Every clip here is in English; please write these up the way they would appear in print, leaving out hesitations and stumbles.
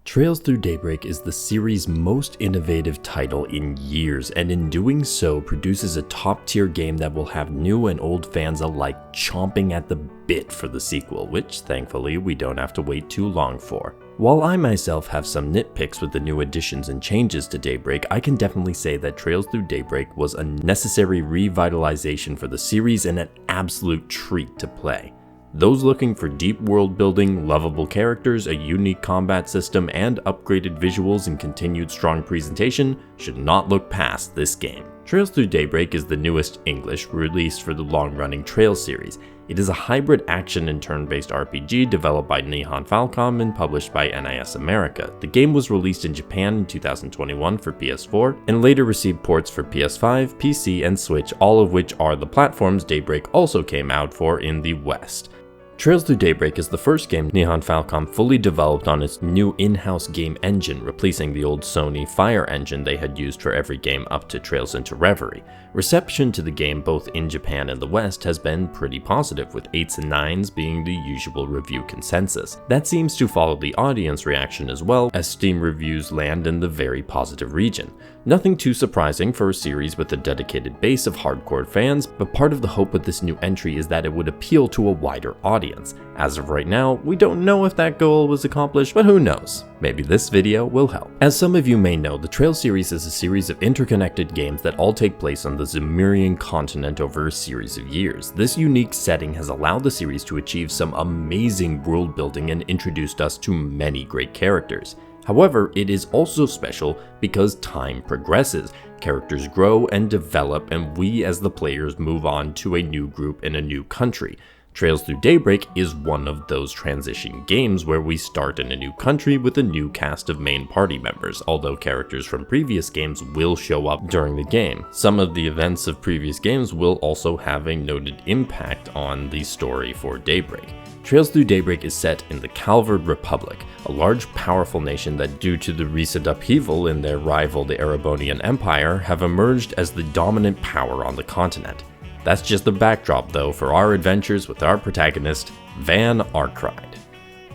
Trails Through Daybreak is the series' most innovative title in years, and in doing so produces a top-tier game that will have new and old fans alike chomping at the bit for the sequel, which thankfully we don't have to wait too long for. While I myself have some nitpicks with the new additions and changes to Daybreak, I can definitely say that Trails Through Daybreak was a necessary revitalization for the series and an absolute treat to play. Those looking for deep world building, lovable characters, a unique combat system, and upgraded visuals and continued strong presentation should not look past this game. Trails Through Daybreak is the newest English release for the long-running Trails series. It is a hybrid action and turn-based RPG developed by Nihon Falcom and published by NIS America. The game was released in Japan in 2021 for PS4 and later received ports for PS5, PC, and Switch, all of which are the platforms Daybreak also came out for in the West. Trails Through Daybreak is the first game Nihon Falcom fully developed on its new in-house game engine, replacing the old Sony Fire engine they had used for every game up to Trails into Reverie. Reception to the game both in Japan and the West has been pretty positive, with 8s and 9s being the usual review consensus. That seems to follow the audience reaction as well, as Steam reviews land in the very positive region. Nothing too surprising for a series with a dedicated base of hardcore fans, but part of the hope with this new entry is that it would appeal to a wider audience. As of right now, we don't know if that goal was accomplished, but who knows? Maybe this video will help. As some of you may know, the Trails series is a series of interconnected games that all take place on the Zemurian continent over a series of years. This unique setting has allowed the series to achieve some amazing world building and introduced us to many great characters. However, it is also special because time progresses, characters grow and develop, and we as the players move on to a new group in a new country. Trails Through Daybreak is one of those transition games where we start in a new country with a new cast of main party members, although characters from previous games will show up during the game. Some of the events of previous games will also have a noted impact on the story for Daybreak. Trails Through Daybreak is set in the Calvard Republic, a large, powerful nation that, due to the recent upheaval in their rival the Erebonian Empire, have emerged as the dominant power on the continent. That's just the backdrop though for our adventures with our protagonist, Van Arkwright.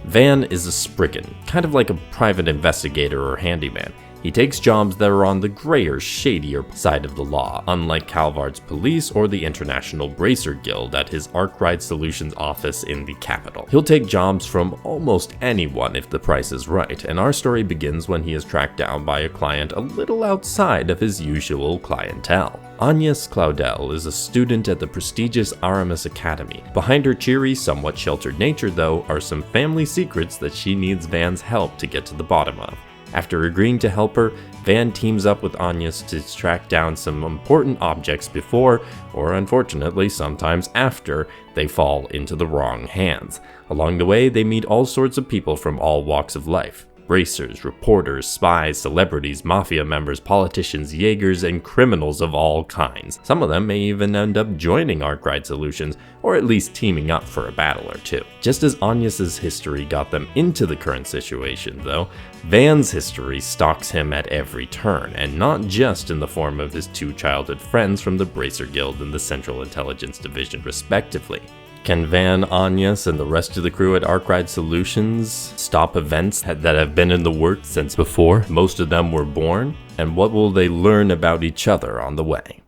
Van is a spriggan, kind of like a private investigator or handyman. He takes jobs that are on the grayer, shadier side of the law, unlike Calvard's police or the International Bracer Guild at his Arkwright Solutions office in the capital. He'll take jobs from almost anyone if the price is right, and our story begins when he is tracked down by a client a little outside of his usual clientele. Agnes Claudel is a student at the prestigious Aramis Academy. Behind her cheery, somewhat sheltered nature though, are some family secrets that she needs Van's help to get to the bottom of. After agreeing to help her, Van teams up with Agnes to track down some important objects before, or unfortunately sometimes after, they fall into the wrong hands. Along the way, they meet all sorts of people from all walks of life. Bracers, reporters, spies, celebrities, mafia members, politicians, Jaegers, and criminals of all kinds. Some of them may even end up joining Arkwright Solutions, or at least teaming up for a battle or two. Just as Agnes's history got them into the current situation though, Van's history stalks him at every turn, and not just in the form of his two childhood friends from the Bracer Guild and the Central Intelligence Division respectively. Can Van, Agnes, and the rest of the crew at Arkwright Solutions stop events that have been in the works since before most of them were born? And what will they learn about each other on the way?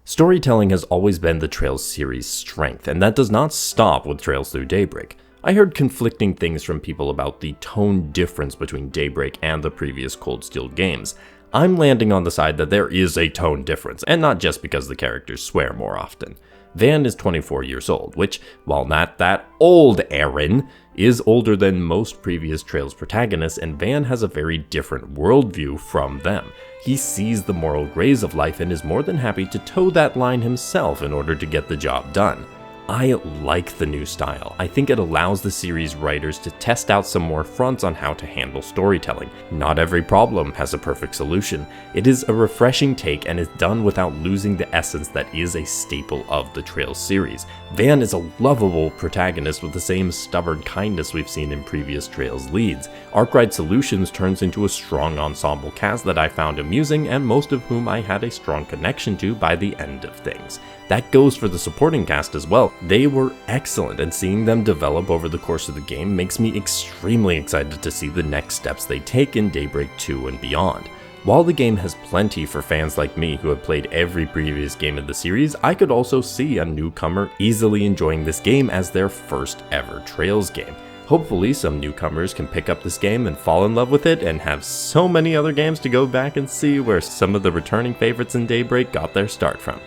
Storytelling has always been the Trails series' strength, and that does not stop with Trails Through Daybreak. I heard conflicting things from people about the tone difference between Daybreak and the previous Cold Steel games. I'm landing on the side that there is a tone difference, and not just because the characters swear more often. Van is 24 years old, which, while not that old, Aaron, is older than most previous Trails protagonists, and Van has a very different worldview from them. He sees the moral grays of life and is more than happy to toe that line himself in order to get the job done. I like the new style. I think it allows the series writers to test out some more fronts on how to handle storytelling. Not every problem has a perfect solution. It is a refreshing take and is done without losing the essence that is a staple of the Trails series. Van is a lovable protagonist with the same stubborn kindness we've seen in previous Trails leads. Arkwright Solutions turns into a strong ensemble cast that I found amusing and most of whom I had a strong connection to by the end of things. That goes for the supporting cast as well. They were excellent, and seeing them develop over the course of the game makes me extremely excited to see the next steps they take in Daybreak 2 and beyond. While the game has plenty for fans like me who have played every previous game of the series, I could also see a newcomer easily enjoying this game as their first ever Trails game. Hopefully some newcomers can pick up this game and fall in love with it and have so many other games to go back and see where some of the returning favorites in Daybreak got their start from.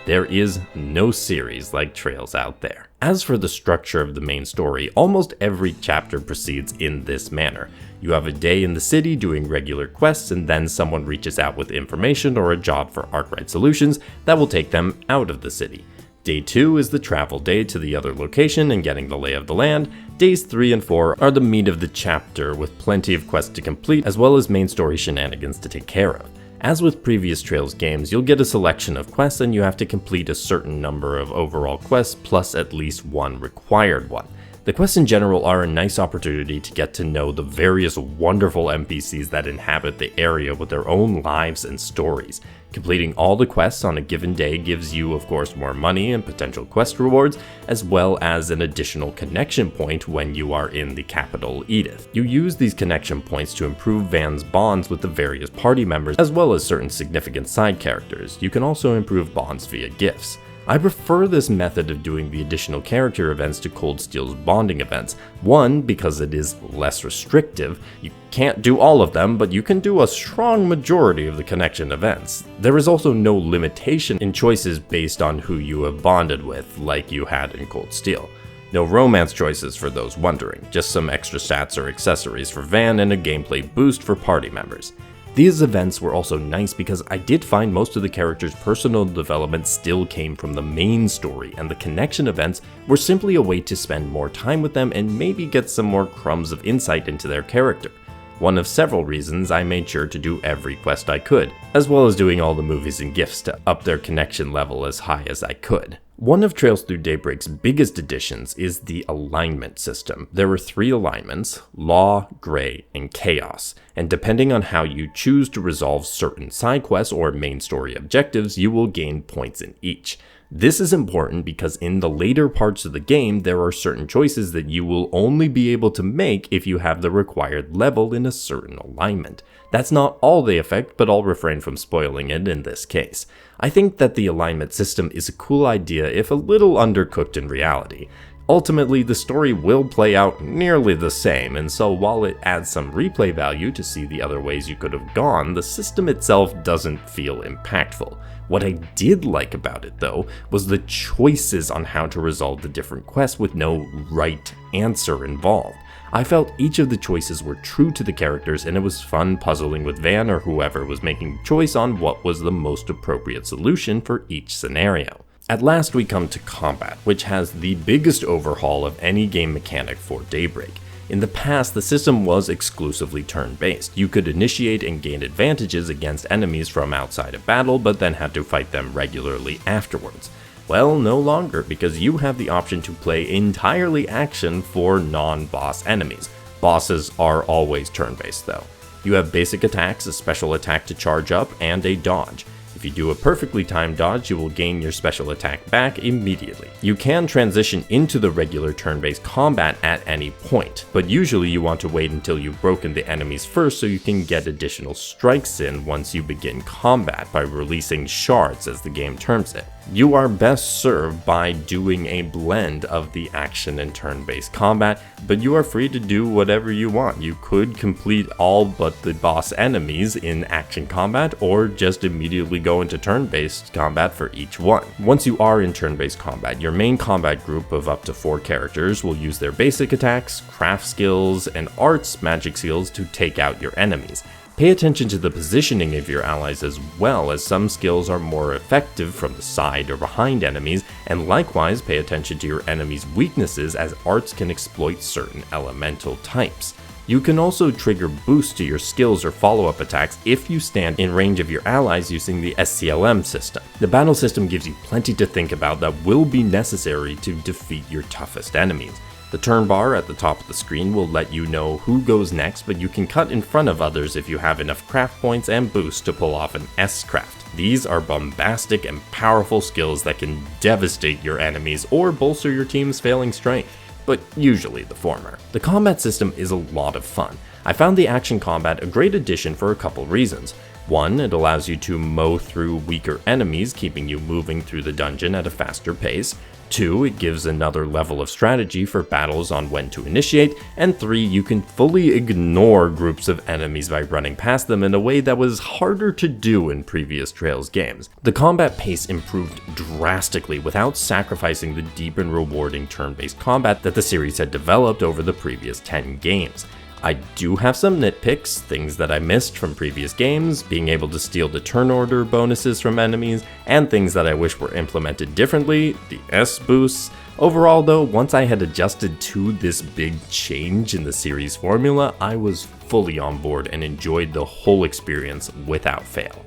There is no series like Trails out there. As for the structure of the main story, almost every chapter proceeds in this manner. You have a day in the city doing regular quests, and then someone reaches out with information or a job for Arkwright Solutions that will take them out of the city. Day 2 is the travel day to the other location and getting the lay of the land. Days 3 and 4 are the meat of the chapter with plenty of quests to complete as well as main story shenanigans to take care of. As with previous Trails games, you'll get a selection of quests and you have to complete a certain number of overall quests plus at least one required one. The quests in general are a nice opportunity to get to know the various wonderful NPCs that inhabit the area with their own lives and stories. Completing all the quests on a given day gives you, of course, more money and potential quest rewards, as well as an additional connection point when you are in the capital, Edith. You use these connection points to improve Van's bonds with the various party members, as well as certain significant side characters. You can also improve bonds via gifts. I prefer this method of doing the additional character events to Cold Steel's bonding events. One, because it is less restrictive. You can't do all of them, but you can do a strong majority of the connection events. There is also no limitation in choices based on who you have bonded with, like you had in Cold Steel. No romance choices for those wondering, just some extra stats or accessories for Van and a gameplay boost for party members. These events were also nice because I did find most of the characters' personal development still came from the main story, and the connection events were simply a way to spend more time with them and maybe get some more crumbs of insight into their character. One of several reasons I made sure to do every quest I could, as well as doing all the movies and gifts to up their connection level as high as I could. One of Trails Through Daybreak's biggest additions is the alignment system. There are 3 alignments: Law, Gray, and Chaos, and depending on how you choose to resolve certain side quests or main story objectives, you will gain points in each. This is important because in the later parts of the game, there are certain choices that you will only be able to make if you have the required level in a certain alignment. That's not all they affect, but I'll refrain from spoiling it in this case. I think that the alignment system is a cool idea if a little undercooked in reality. Ultimately, the story will play out nearly the same, and so while it adds some replay value to see the other ways you could have gone, the system itself doesn't feel impactful. What I did like about it, though, was the choices on how to resolve the different quests with no right answer involved. I felt each of the choices were true to the characters, and it was fun puzzling with Van or whoever was making the choice on what was the most appropriate solution for each scenario. At last we come to combat, which has the biggest overhaul of any game mechanic for Daybreak. In the past, the system was exclusively turn-based. You could initiate and gain advantages against enemies from outside of battle, but then had to fight them regularly afterwards. Well, no longer, because you have the option to play entirely action for non-boss enemies. Bosses are always turn-based though. You have basic attacks, a special attack to charge up, and a dodge. If you do a perfectly timed dodge, you will gain your special attack back immediately. You can transition into the regular turn-based combat at any point, but usually you want to wait until you've broken the enemies first so you can get additional strikes in once you begin combat by releasing shards, as the game terms it. You are best served by doing a blend of the action and turn-based combat, but you are free to do whatever you want. You could complete all but the boss enemies in action combat, or just immediately go into turn-based combat for each one. Once you are in turn-based combat, your main combat group of up to 4 characters will use their basic attacks, craft skills, and arts magic skills to take out your enemies. Pay attention to the positioning of your allies as well, as some skills are more effective from the side or behind enemies, and likewise pay attention to your enemies' weaknesses, as arts can exploit certain elemental types. You can also trigger boosts to your skills or follow-up attacks if you stand in range of your allies using the SCLM system. The battle system gives you plenty to think about that will be necessary to defeat your toughest enemies. The turn bar at the top of the screen will let you know who goes next, but you can cut in front of others if you have enough craft points and boosts to pull off an S-craft. These are bombastic and powerful skills that can devastate your enemies or bolster your team's failing strength, but usually the former. The combat system is a lot of fun. I found the action combat a great addition for a couple reasons. One, it allows you to mow through weaker enemies, keeping you moving through the dungeon at a faster pace. 2, it gives another level of strategy for battles on when to initiate. And 3, you can fully ignore groups of enemies by running past them in a way that was harder to do in previous Trails games. The combat pace improved drastically without sacrificing the deep and rewarding turn-based combat that the series had developed over the previous 10 games. I do have some nitpicks, things that I missed from previous games, being able to steal the turn order bonuses from enemies, and things that I wish were implemented differently, the S boosts. Overall though, once I had adjusted to this big change in the series formula, I was fully on board and enjoyed the whole experience without fail.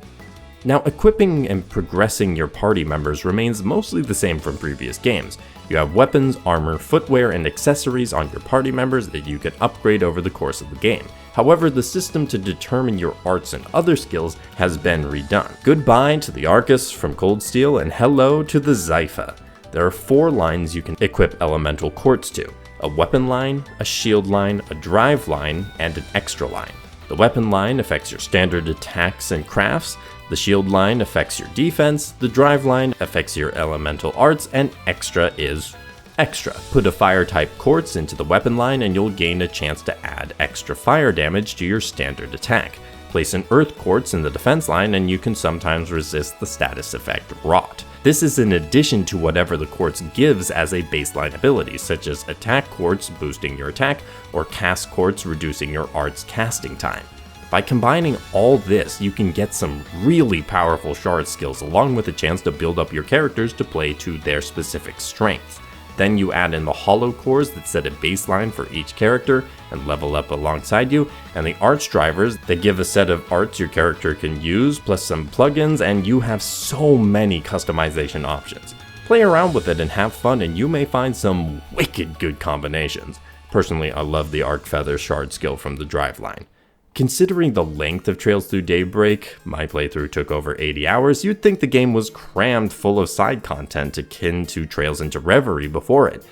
Now, equipping and progressing your party members remains mostly the same from previous games. You have weapons, armor, footwear, and accessories on your party members that you can upgrade over the course of the game. However, the system to determine your arts and other skills has been redone. Goodbye to the Arcus from Cold Steel and hello to the Zypha. There are 4 lines you can equip elemental quartz to: a weapon line, a shield line, a drive line, and an extra line. The weapon line affects your standard attacks and crafts, the shield line affects your defense, the drive line affects your elemental arts, and extra is extra. Put a fire type quartz into the weapon line and you'll gain a chance to add extra fire damage to your standard attack. Place an earth quartz in the defense line and you can sometimes resist the status effect rot. This is in addition to whatever the quartz gives as a baseline ability, such as attack quartz boosting your attack or cast quartz reducing your art's casting time. By combining all this, you can get some really powerful shard skills along with a chance to build up your characters to play to their specific strengths. Then you add in the hollow cores that set a baseline for each character and level up alongside you, and the arts drivers that give a set of arts your character can use, plus some plugins, and you have so many customization options. Play around with it and have fun, and you may find some wicked good combinations. Personally, I love the Arc Feather shard skill from the drive line. Considering the length of Trails Through Daybreak, my playthrough took over 80 hours, you'd think the game was crammed full of side content akin to Trails into Reverie before it.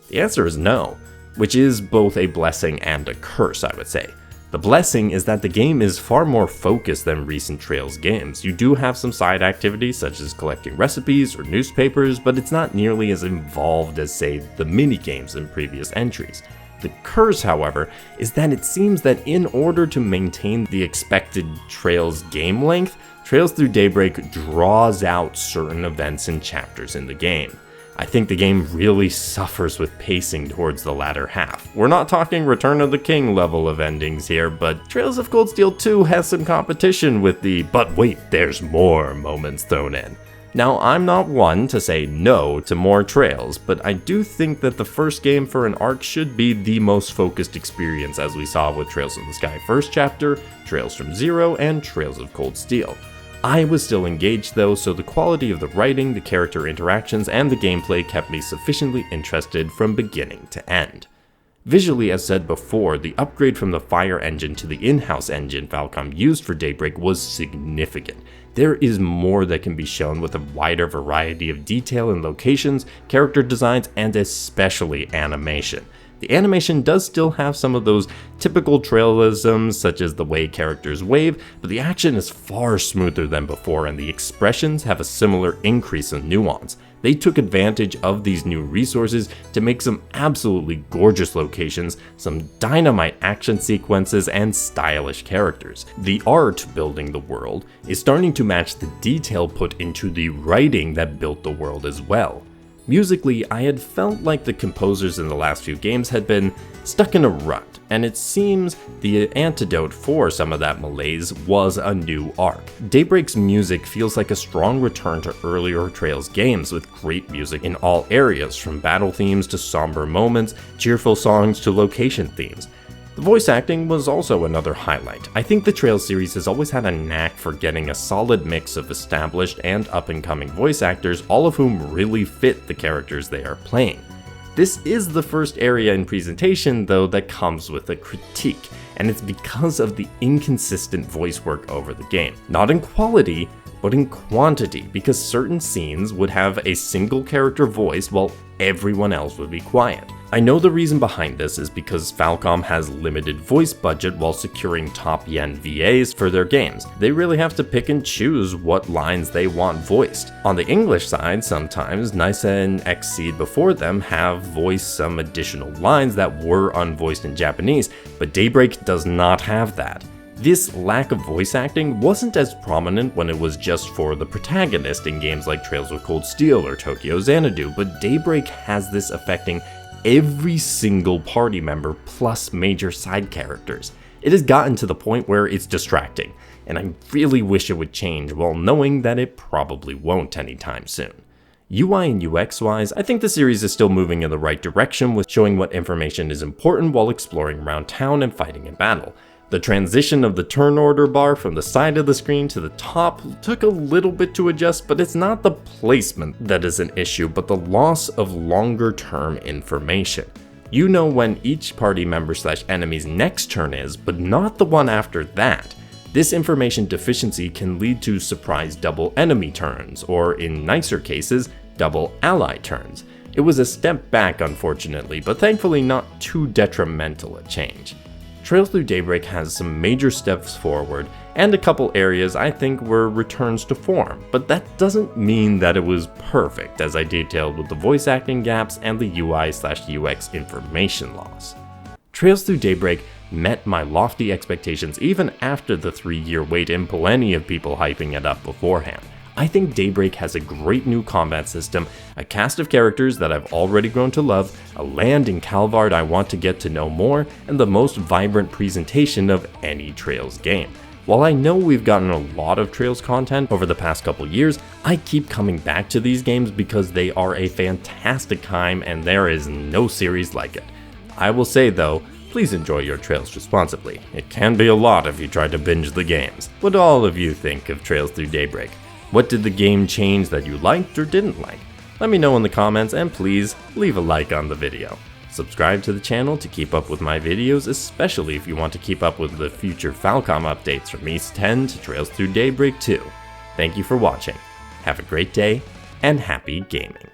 The answer is no, which is both a blessing and a curse, I would say. The blessing is that the game is far more focused than recent Trails games. You do have some side activities such as collecting recipes or newspapers, but it's not nearly as involved as, say, the mini-games in previous entries. The curse, however, is that it seems that in order to maintain the expected Trails game length, Trails Through Daybreak draws out certain events and chapters in the game. I think the game really suffers with pacing towards the latter half. We're not talking Return of the King level of endings here, but Trails of Cold Steel 2 has some competition with the "but wait, there's more" moments thrown in. Now, I'm not one to say no to more Trails, but I do think that the first game for an arc should be the most focused experience, as we saw with Trails in the Sky First Chapter, Trails from Zero, and Trails of Cold Steel. I was still engaged though, so the quality of the writing, the character interactions, and the gameplay kept me sufficiently interested from beginning to end. Visually, as said before, the upgrade from the Fire engine to the in-house engine Falcom used for Daybreak was significant. There is more that can be shown with a wider variety of detail in locations, character designs, and especially animation. The animation does still have some of those typical Trailisms, such as the way characters wave, but the action is far smoother than before and the expressions have a similar increase in nuance. They took advantage of these new resources to make some absolutely gorgeous locations, some dynamite action sequences, and stylish characters. The art building the world is starting to match the detail put into the writing that built the world as well. Musically, I had felt like the composers in the last few games had been stuck in a rut, and it seems the antidote for some of that malaise was a new arc. Daybreak's music feels like a strong return to earlier Trails games with great music in all areas, from battle themes to somber moments, cheerful songs to location themes. The voice acting was also another highlight. I think the Trails series has always had a knack for getting a solid mix of established and up-and-coming voice actors, all of whom really fit the characters they are playing. This is the first area in presentation, though, that comes with a critique, and it's because of the inconsistent voice work over the game. Not in quality, but in quantity, because certain scenes would have a single character voice while everyone else would be quiet. I know the reason behind this is because Falcom has limited voice budget while securing top-yen VAs for their games. They really have to pick and choose what lines they want voiced. On the English side, sometimes Nisa and Xseed before them have voiced some additional lines that were unvoiced in Japanese, but Daybreak does not have that. This lack of voice acting wasn't as prominent when it was just for the protagonist in games like Trails of Cold Steel or Tokyo Xanadu, but Daybreak has this affecting every single party member plus major side characters. It has gotten to the point where it's distracting, and I really wish it would change while knowing that it probably won't anytime soon. UI and UX wise, I think the series is still moving in the right direction with showing what information is important while exploring around town and fighting in battle. The transition of the turn order bar from the side of the screen to the top took a little bit to adjust, but it's not the placement that is an issue, but the loss of longer term information. You know when each party member / enemy's next turn is, but not the one after that. This information deficiency can lead to surprise double enemy turns, or in nicer cases, double ally turns. It was a step back unfortunately, but thankfully not too detrimental a change. Trails Through Daybreak has some major steps forward, and a couple areas I think were returns to form, but that doesn't mean that it was perfect, as I detailed with the voice acting gaps and the UI/UX information loss. Trails Through Daybreak met my lofty expectations even after the 3-year wait and plenty of people hyping it up beforehand. I think Daybreak has a great new combat system, a cast of characters that I've already grown to love, a land in Calvard I want to get to know more, and the most vibrant presentation of any Trails game. While I know we've gotten a lot of Trails content over the past couple years, I keep coming back to these games because they are a fantastic time and there is no series like it. I will say though, please enjoy your Trails responsibly. It can be a lot if you try to binge the games. What do all of you think of Trails Through Daybreak? What did the game change that you liked or didn't like? Let me know in the comments, and please leave a like on the video. Subscribe to the channel to keep up with my videos, especially if you want to keep up with the future Falcom updates from East 10 to Trails Through Daybreak 2. Thank you for watching. Have a great day, and happy gaming.